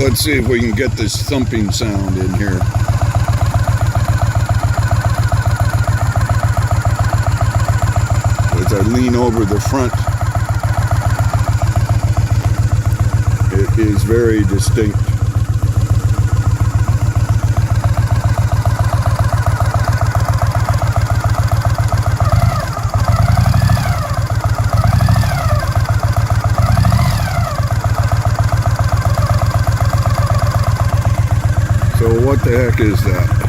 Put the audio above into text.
let's see if we can get this thumping sound in here. As I lean over the front, it is very distinct. So what the heck is that?